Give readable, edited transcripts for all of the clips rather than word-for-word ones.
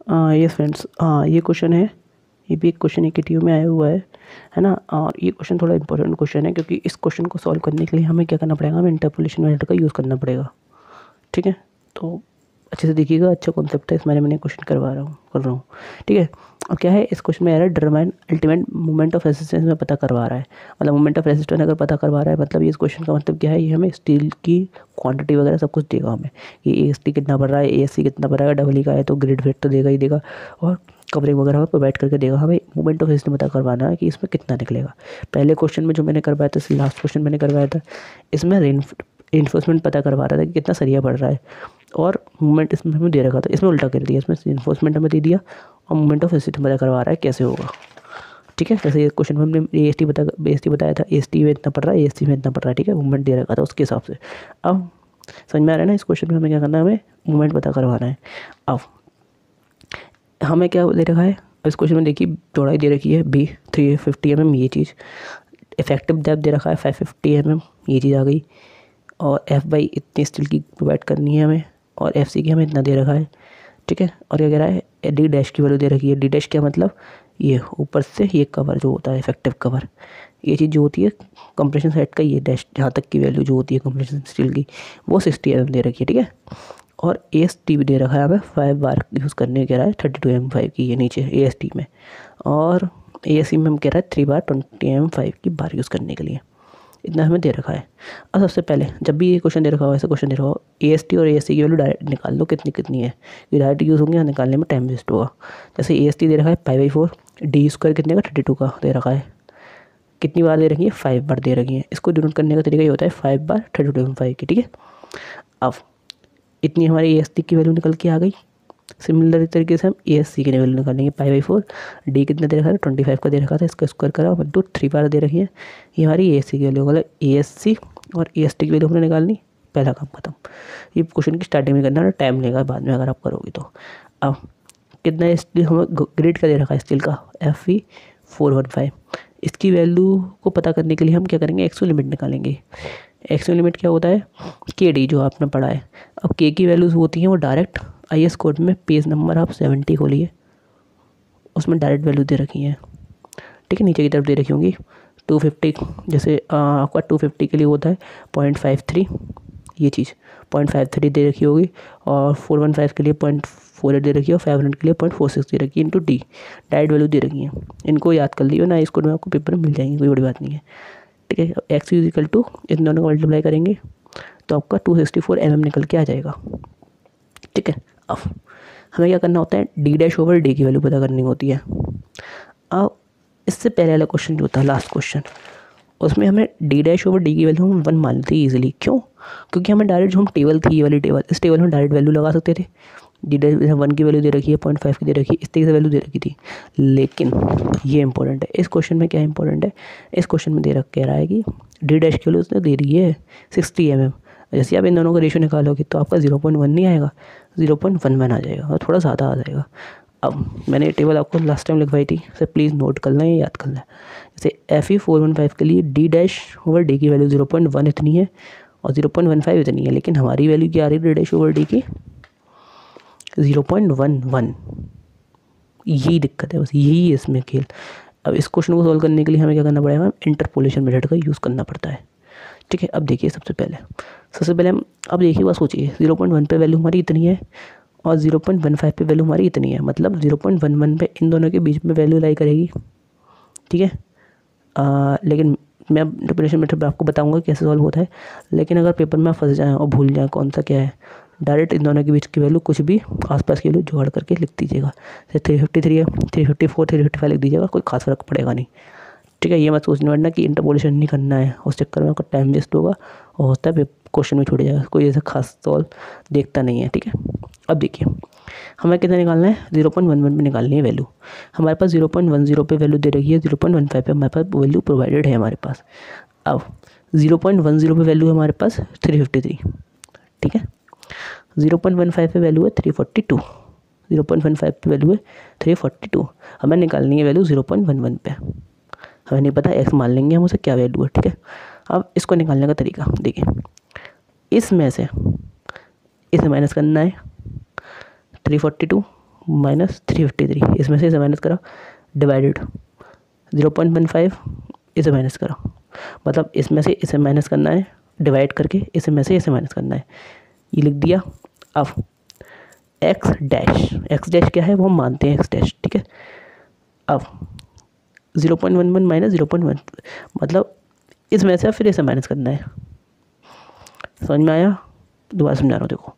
Yes friends, ये question है। ये भी एक क्वेश्चन है, KTU में आया हुआ है ना। और ये क्वेश्चन थोड़ा इंपॉर्टेंट क्वेश्चन है, क्योंकि इस क्वेश्चन को सॉल्व करने के लिए हमें क्या करना पड़ेगा, हमें इंटरपोलेशन मेथड का यूज़ करना पड़ेगा। ठीक है, तो अच्छे से देखिएगा, अच्छा कॉन्सेप्ट है, इस मैंने क्वेश्चन कर रहा हूँ। ठीक है, और क्या है इस क्वेश्चन में आ रहा है, determine ultimate moment of resistance में पता करवा रहा है। मतलब मोमेंट ऑफ रेजिस्टेंस अगर पता करवा रहा है, मतलब ये इस क्वेश्चन का मतलब क्या है, ये हमें स्टील की क्वांटिटी वगैरह सब कुछ देगा हमें, कि AST कितना पड़ रहा है, ASC कितना पड़ रहा है, डबल का है तो ग्रिड वेट तो देगा ही देगा, और कवरिंग वगैरह प्रोवाइड करके देगा। हमें मोमेंट ऑफ रेजिस्टेंस पता करवाना है कि इसमें कितना निकलेगा। पहले क्वेश्चन में जो मैंने करवाया था, लास्ट क्वेश्चन मैंने करवाया था, इसमें रेनफोर्समेंट पता करवा रहा था कि कितना सरिया पड़ रहा है, और मूवमेंट इसमें हमें दे रखा था, इसमें उल्टा कर दिया, इसमें रेनफोर्समेंट हमें दे दिया और मूवमेंट ऑफ रेजिस्टेंस पता करवा रहा है कैसे होगा। ठीक है, जैसे ये क्वेश्चन में हमने AST बताया था, AST में इतना पड़ रहा है, ASC में इतना पड़ रहा है। ठीक है, मूवमेंट दे रखा था उसके हिसाब से। अब समझ में आ रहा है ना, इस क्वेश्चन में हमें क्या करना है, हमें मूवमेंट पता करवाना है। अब हमें क्या दे रखा है, इस क्वेश्चन में देखिए चौड़ाई दे रखी है B 350 mm, ये चीज़। इफेक्टिव डेप्थ दे रखा है 550 mm, ये चीज़ आ गई। और F/, इतनी स्टील की प्रोवाइड करनी है हमें, और FC की हमें इतना दे रखा है। ठीक है, और क्या कह रहा है, D' की वैल्यू दे रखी है। D' क्या मतलब, ये ऊपर से ये कवर जो होता है, इफेक्टिव कवर, ये चीज़ जो होती है कंप्रेशन साइड का, ये डैश जहाँ तक की वैल्यू जो होती है कंप्रेशन स्टील की, वो 60 mm दे रखी है। ठीक है, और AST भी दे रखा है हमें 5 बार यूज़ करने कह रहा है, 32 mm की, ये नीचे AST में। और ASC में हम कह रहा है 3 बार 20 mm की बार यूज़ करने के लिए, इतना हमें दे रखा है। अब सबसे पहले जब भी ये क्वेश्चन दे रखा हो, ऐसा क्वेश्चन दे रखा हो, AST और ASC की वैल्यू डायरेक्ट निकाल लो कितनी कितनी है, ये डायरेक्ट यूज़ होंगे, निकालने में टाइम वेस्ट होगा। जैसे AST दे रखा है π/4, D² कितने का 32 का दे रखा है, कितनी बार दे रखी है, 5 बार दे रखी है। इसको डिनोट करने का तरीका ये होता है 5 बार 32 mm की। ठीक है, अब इतनी हमारी AST की वैल्यू निकल के आ गई। सिमिलर तरीके से हम ASC की वैल्यू निकालेंगे, π/4, D कितना दे रखा है, 25 का दे रखा था, इसका स्क्वायर करा 1/3 बार दे रखी है। ये हमारी ASC की वैल्यू, मतलब ASC और AST की वैल्यू हमने निकालनी, पहला काम खत्म। ये क्वेश्चन की स्टार्टिंग में करना है, टाइम लेगा बाद में अगर आप करोगे तो। अब कितना स्टील हमें ग्रेड का दे रखा है स्टील का, Fe 415, इसकी वैल्यू को पता करने के लिए हम क्या करेंगे, एक्सो लिमिट निकालेंगे। एक्सो लिमिट क्या होता है, KD जो आपने पढ़ा है। अब K की वैल्यूज़ होती हैं वो डायरेक्ट IS कोड में पेज नंबर आप 70 खोलिए, उसमें डायरेक्ट वैल्यू दे रखी है। ठीक है, नीचे की तरफ दे रखी होंगी 250, जैसे आपका 250 के लिए होता है 0.53, ये चीज़ 0.53 दे रखी होगी, और 415 के लिए 0.48 दे रखी है, और 500 के लिए 0.46 दे रखी है, इंटू D डायरेक्ट वैल्यू दे रखी है। इनको याद कर लियो ना, इस कोड में आपको पेपर में मिल जाएंगे, कोई बड़ी बात नहीं है। ठीक है, X इक्वल टू इन दोनों को मल्टीप्लाई करेंगे तो आपका 264 mm निकल के आ जाएगा। ठीक है, अब हमें क्या करना होता है, D' की वैल्यू पता करनी होती है। अब इससे पहले वाला क्वेश्चन जो था, लास्ट क्वेश्चन, उसमें हमें D' की वैल्यू हम 1 मान लेते ईजिली। क्यों? क्योंकि हमें डायरेक्ट जो हम टेबल थी, ये वाली टेबल, इस टेबल में डायरेक्ट वैल्यू लगा सकते थे। D'1 की वैल्यू दे रखी है, 0.5 की दे रखी है, इस तरीके से वैल्यू दे रखी थी। लेकिन ये इंपॉर्टेंट है, इस क्वेश्चन में क्या इंपॉर्टेंट है, इस क्वेश्चन में कह रहा है कि D' की वैल्यू उसने दे रही है 60 mm। जैसे आप इन दोनों का रेशियो निकालोगे तो आपका 0.1 नहीं आएगा, 0.11 आ जाएगा, और थोड़ा ज़्यादा आ जाएगा। अब मैंने टेबल आपको लास्ट टाइम लिखवाई थी, इसे प्लीज़ नोट कर लें, याद कर लें। जैसे Fe 415 के लिए D' की वैल्यू 0.1 इतनी है, और 0.15 इतनी है, लेकिन हमारी वैल्यू क्या आ रही है D' की, 0.11। यही दिक्कत है, बस यही है इसमें खेल। अब इस क्वेश्चन को सॉल्व करने के लिए हमें क्या करना पड़ेगा, इंटरपोलेशन मेथड का यूज़ करना पड़ता है। ठीक है, अब देखिए सबसे पहले हम, अब देखिए बात सोचिए, 0.1 पे वैल्यू हमारी इतनी है, और 0.15 पे वैल्यू हमारी इतनी है, मतलब 0.11 पे इन दोनों के बीच में वैल्यू लाई करेगी। ठीक है, लेकिन मैं इंटरपोलेशन मेथड आपको बताऊंगा कैसे सॉल्व होता है। लेकिन अगर पेपर में फंस जाएँ और भूल जाएँ कौन सा क्या है, डायरेक्ट इन दोनों के बीच की वैल्यू कुछ भी आसपास की वैल्यू जोड़ करके लिख दीजिएगा। जैसे 353 है, 354, 355 लिख दीजिएगा, कोई खास फर्क पड़ेगा नहीं। ठीक है, ये मत सोचने वाला कि इंटरपोलेशन नहीं करना है, उस चक्कर में आपका टाइम वेस्ट होगा और होता है क्वेश्चन में छूट जाएगा, कोई ऐसा खास सॉल्व देखता नहीं है। ठीक है, अब देखिए हमें कितना निकालना है, 0.11 पे निकालनी है वैल्यू। हमारे पास 0.10 पे वैल्यू दे रखी है, 0.15 पे हमारे पास वैल्यू प्रोवाइडेड है हमारे पास। अब 0.10 पे वैल्यू है हमारे पास 353। ठीक है, 0.15 पे वैल्यू है 342, 0.15 पे वैल्यू है 342। हमें निकालनी है वैल्यू 0.11 पे, हमें नहीं पता, एक्स मान लेंगे हम उसे क्या वैल्यू है। ठीक है, अब इसको निकालने का तरीका देखिए, इसमें से इसे माइनस करना है 342, माइनस 353, इसमें से इसे माइनस करा, डिवाइडेड 0.15 इसे माइनस करा, मतलब इसमें से इसे माइनस करना है, डिवाइड करके इसमें से इसे माइनस करना है, ये लिख दिया। अब एक्स डैश क्या है वो हम मानते हैं एक्स डैश, ठीक है। अब 0.11 माइनस 0.1, मतलब इसमें से फिर इसे माइनस करना है। समझ में आया? दोबारा समझा रहा हूँ, देखो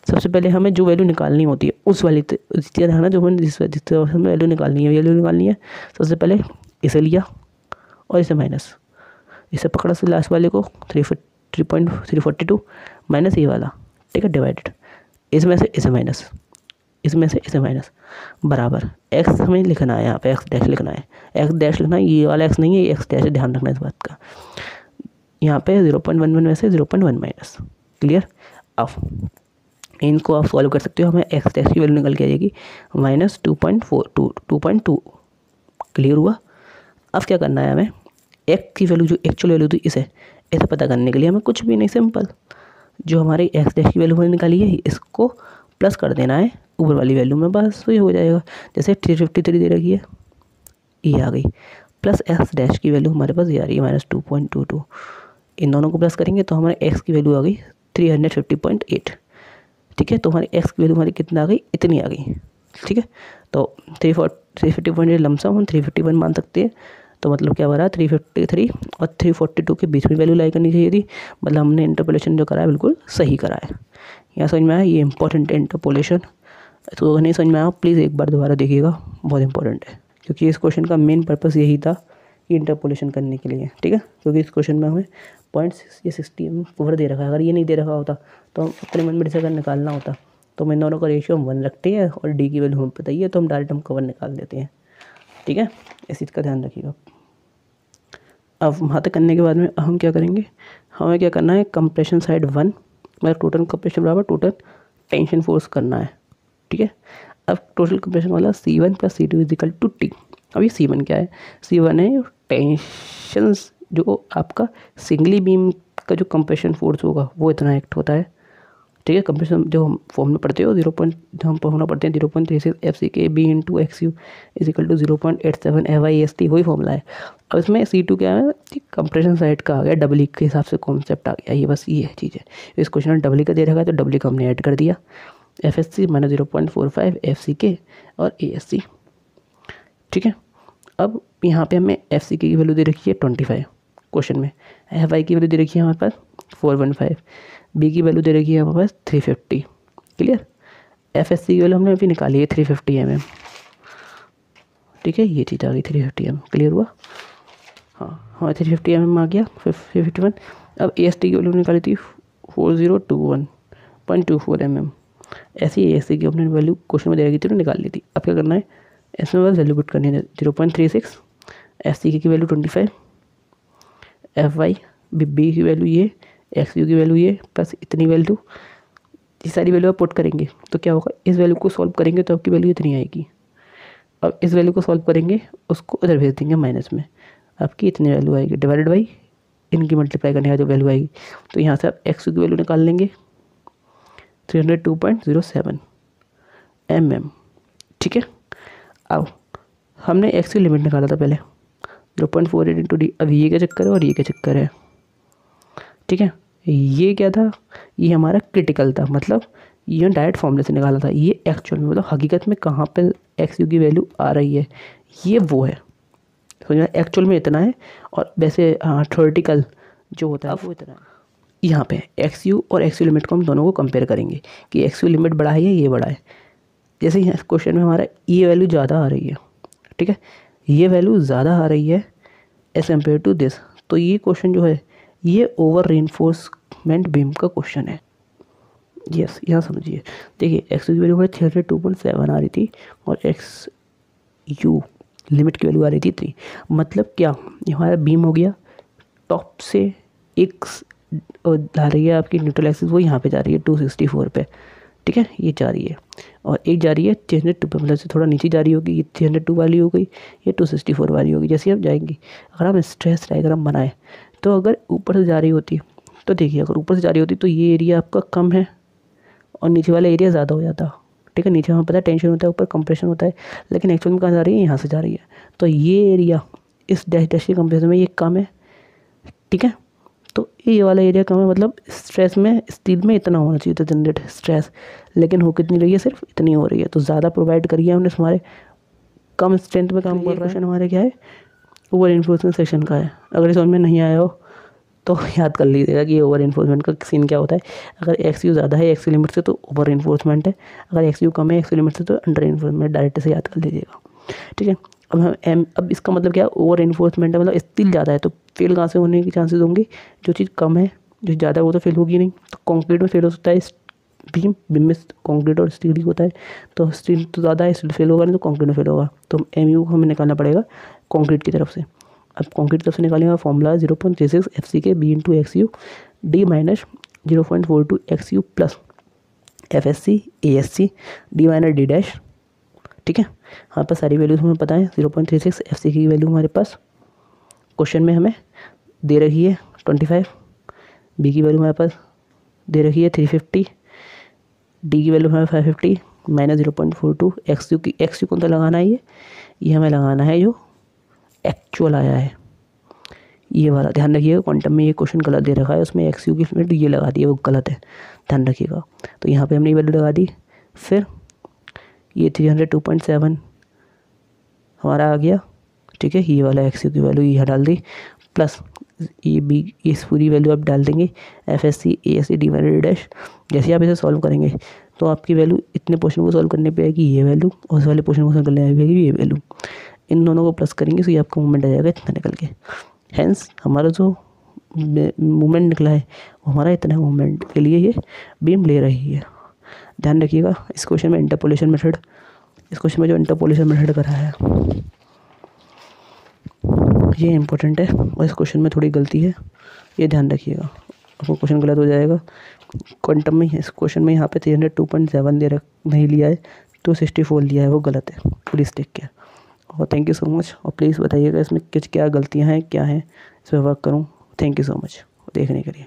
सबसे पहले हमें जो वैल्यू निकालनी होती है उस वाली चीज़ है ना, जो हमें जिस हमें वैल्यू निकालनी है, सबसे पहले इसे लिया और इसे माइनस, इसे पकड़ा से लास्ट वाले को 3.342 माइनस ये वाला, ठीक है, डिवाइडेड इसमें से इसे माइनस, इसमें से इसे माइनस, बराबर एक्स हमें लिखना है, यहाँ पे एक्स डैश लिखना है, एक्स डैश लिखना है, ये वाला एक्स नहीं है, ये एक्स डैश, ध्यान रखना इस बात का। यहाँ पे 0.11 में से 0.1 माइनस, क्लियर। अब इनको आप सॉल्व कर सकते हो, हमें एक्स डैश की वैल्यू निकल के आ जाएगी माइनस 2.2, क्लियर हुआ। अब क्या करना है हमें, एक्स की वैल्यू जो एक्चुअल वैल्यू थी इसे पता करने के लिए हमें कुछ भी नहीं, सिंपल जो हमारी एक्स डैश की वैल्यू हमने निकाली है इसको प्लस कर देना है ऊपर वाली वैल्यू में, बस वही हो जाएगा। जैसे 353 दे रखी है, ये आ गई, प्लस एक्स डैश की वैल्यू हमारे पास ये आ रही है माइनस 2.22, इन दोनों को प्लस करेंगे तो हमारे एक्स की वैल्यू आ गई 350.8, ठीक है। तो हमारी एक्स की वैल्यू हमारी कितना आ गई, इतनी आ गई, ठीक है। तो 350.8 लमसम हम 351 मान सकते हैं, तो मतलब क्या हो रहा है 353 और 342 के बीच में वैल्यू लाई करनी चाहिए थी, मतलब हमने इंटरपोलेशन जो करा है बिल्कुल सही करा है। यहाँ समझ में आया, ये इंपॉर्टेंट है इंटरपोलेशन, तो अगर नहीं समझ में आया प्लीज़ एक बार दोबारा देखिएगा, बहुत इंपॉर्टेंट है, क्योंकि इस क्वेश्चन का मेन पर्पस यही था कि इंटरपोलेशन करने के लिए, ठीक है। क्योंकि इस क्वेश्चन में हमें 0.60 कवर दे रखा है, अगर ये नहीं दे रखा होता तो हम अपने मन में अगर निकालना होता तो हम इन दोनों का रेशियो हम 1 रखते हैं और डी की वैल्यू हमें पता ही है, तो हम डायरेक्ट हम कवर निकाल देते हैं, ठीक है। इस चीज़ का ध्यान रखिएगा। अब वहाँ तक करने के बाद में हम क्या करेंगे, हमें क्या करना है, कंप्रेशन साइड 1 मतलब टोटल कंप्रेशन बराबर टोटल टेंशन फोर्स करना है, ठीक है। अब टोटल कंप्रेशन वाला C1 + C2 = T। अब ये C1 क्या है, C1 है टेंशन, जो आपका सिंगली बीम का जो कंप्रेशन फोर्स होगा वो इतना एक्ट होता है, ठीक है। कंप्रेशन जो हम फॉर्मूला पढ़ते हो हम फॉर्मूला पढ़ते हैं 0.36 FCK B × XU = 0.87 FIST, वही फॉर्मूला है। अब इसमें C2 क्या है, कंप्रेशन साइड का आ गया, डबल के हिसाब से कॉन्सेप्ट आ गया, ये बस ये चीज़ है। इस क्वेश्चन में डबल का दे रखा है तो डबल का हमने ऐड कर दिया, FSC - 0.45 FCK और ASC, ठीक है। अब यहाँ पे हमें FCK की वैल्यू दे रखी है 25 क्वेश्चन में, FI की वैल्यू दे रखी है हमारे पास 415, B की वैल्यू दे रखी है हमारे पास 350, क्लियर। FSC की वैल्यू हमने अभी निकाली है 350 mm, ठीक है, ये चीज़ आ गई 350 mm, क्लियर हुआ। हाँ हमारे 350 mm आ गया 51। अब AST की वैल्यू निकाली थी 4021.24 mm, ऐसी AST की अपने वैल्यू क्वेश्चन में दे रखी थी तो निकाल ली थी। अब क्या करना है, इसमें बस वैल्यू पुट करनी है 0.36, FCK की वैल्यू 25, FY B की वैल्यू ये, XU की वैल्यू ये, प्लस इतनी वैल्यू, ये सारी वैल्यू आप पुट करेंगे तो क्या होगा, इस वैल्यू को सॉल्व करेंगे तो आपकी वैल्यू इतनी आएगी। अब इस वैल्यू को सॉल्व करेंगे, उसको उधर भेज देंगे माइनस में, आपकी इतनी वैल्यू आएगी, डिवाइडेड बाई इनकी मल्टीप्लाई करने का जो वैल्यू आएगी, तो यहाँ से आप XU की वैल्यू निकाल लेंगे 302.07 mm, ठीक है। अब हमने एक्स की लिमिट निकाला था पहले 0.48 × D, अब ये क्या चक्कर है और ये क्या चक्कर है, ठीक है। ये क्या था, ये हमारा क्रिटिकल था, मतलब ये डायरेक्ट फॉर्मूले से निकाला था, ये एक्चुअल में मतलब हकीकत में कहाँ पे XU की वैल्यू आ रही है, ये वो है, समझ में, एक्चुअल में इतना है और वैसे थ्योरेटिकल जो होता है वो इतना है। यहाँ पे XU और XU लिमिट को हम दोनों को कंपेयर करेंगे कि XU लिमिट बड़ा है या ये बड़ा है। जैसे यहाँ क्वेश्चन में हमारा ये वैल्यू ज़्यादा आ रही है, ठीक है, ये वैल्यू ज़्यादा आ रही है एज कम्पेयर टू दिस, तो ये क्वेश्चन जो है ये ओवर रेनफोर्समेंट बीम का क्वेश्चन है। यस, यहाँ समझिए, देखिए एक्स की वैल्यू 302.7 आ रही थी और XU लिमिट की वैल्यू आ रही थी 3, मतलब क्या, ये हमारा बीम हो गया, टॉप से एक जा रही है आपकी न्यूट्रल एक्सिस, वो यहाँ पे जा रही है 264 पे, ठीक है, ये जा रही है, और एक जा रही है 302 पे, मतलब से थोड़ा नीचे जा रही होगी, ये 302 वाली हो गई, ये 264 वाली होगी। जैसे आप जाएंगी, अगर हम स्ट्रेस डायग्राम बनाए तो अगर ऊपर से जा रही होती तो देखिए, अगर ऊपर से जा रही होती तो ये एरिया आपका कम है और नीचे वाला एरिया ज़्यादा हो जाता, ठीक है। नीचे हमें पता है टेंशन होता है, ऊपर कंप्रेशन होता है, लेकिन एक्चुअल में कहाँ जा रही है, यहाँ से जा रही है। तो ये एरिया इस डैश डैश के कंपेरिजन में ये कम है, ठीक है। तो ये वाला एरिया कम है, मतलब स्ट्रेस में स्टील में इतना होना चाहिए था जनरेट स्ट्रेस, लेकिन हो कितनी रही है, सिर्फ इतनी हो रही है। तो ज़्यादा प्रोवाइड करिए हमने, हमारे कम स्ट्रेंथ में काम कर रहा है। क्वेश्चन हमारे क्या है, ओवर इन्फोर्समेंट सेक्शन का है। अगर इस में नहीं आया हो तो याद कर लीजिएगा कि ओवर इन्फोर्समेंट का सीन क्या होता है। अगर एक्स यू ज़्यादा है एक्स लिमिट से तो ओवर इन्फोर्समेंट है, अगर एक्स यू कम है एक्स लिमिट से तो अंडर इन्फोर्समेंट, डायरेक्ट से याद कर लीजिएगा, ठीक है। अब इसका मतलब क्या है, ओवर इन्फोर्समेंट है, मतलब स्टील ज़्यादा है तो फेल कहाँ से होने के चांसेस होंगे, जो चीज़ कम है जो ज़्यादा है वो तो फेल होगी नहीं। तो कंक्रीट में फेल हो सकता है बीम में कंक्रीट और स्टील ही होता है, तो स्टील तो ज़्यादा है स्टील फेल होगा नहीं, तो कंक्रीट में फेल होगा। तो MU हमें निकालना पड़ेगा कंक्रीट की तरफ से। अब कंक्रीट की तरफ से निकालेंगे, फॉर्मूला 0.36 FC के B × XU D minus 0.42 XU plus FSC ASC D minus D dash, ठीक है। हमारे पास सारी वैल्यूज हमें पता है। 0.36 FC की वैल्यू हमारे पास क्वेश्चन में हमें दे रही है 25, B की वैल्यू हमारे पास दे रही है 350, D की वैल्यू हमें 550 माइनस 0.42 XU की, XU कौन सा लगाना है, ये हमें लगाना है जो एक्चुअल आया है, ये वाला ध्यान रखिएगा। क्वांटम में ये क्वेश्चन गलत दे रखा है, उसमें XU की यूनिट ये लगा दी है, वो गलत है, ध्यान रखिएगा। तो यहाँ पे हमने ये वैल्यू लगा दी, फिर ये 302.7 हमारा आ गया, ठीक है। ये वाला XU की वैल्यू यहाँ डाल दी, प्लस ये B, इस पूरी वैल्यू आप डाल देंगे FSC ASC D minus D dash. जैसे आप इसे सॉल्व करेंगे तो आपकी वैल्यू इतने पोर्शन को सॉल्व करने पे आएगी ये वैल्यू, और उस वाले पोर्शन को सॉल्व करने पे आएगी ये वैल्यू। इन दोनों को प्लस करेंगे तो ये आपका मूवमेंट आ जाएगा इतना निकल के। हैंस हमारा जो मूवमेंट निकला है वो हमारा इतना मूवमेंट के लिए ये बीम ले रही है। ध्यान रखिएगा इस क्वेश्चन में इंटरपोलेशन मेथड, इस क्वेश्चन में जो इंटरपोलेशन मेथड करा है ये इंपॉर्टेंट है, और इस क्वेश्चन में थोड़ी गलती है, ये ध्यान रखिएगा, आपको क्वेश्चन गलत हो जाएगा। क्वांटम में इस क्वेश्चन में यहाँ पे 302.7 दे रख नहीं लिया है, 264 लिया है, वो गलत है, प्लीज़ टेक केयर। और थैंक यू सो मच, और प्लीज़ बताइएगा इसमें कुछ क्या गलतियाँ हैं, क्या हैं, इस पर वर्क करूँ। थैंक यू सो मच देखने के लिए।